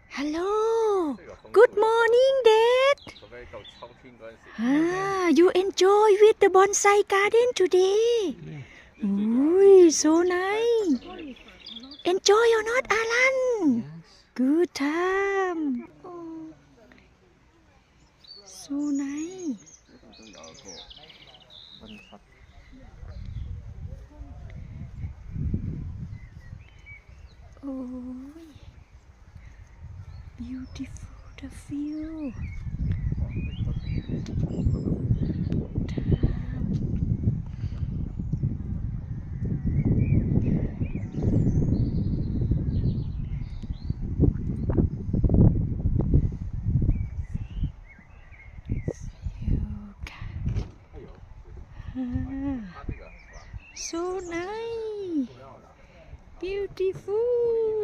Hello Good morning Dad You enjoy with the bonsai garden today So nice Enjoy or not Alan Good time So nice Beautiful the view So nice Beautiful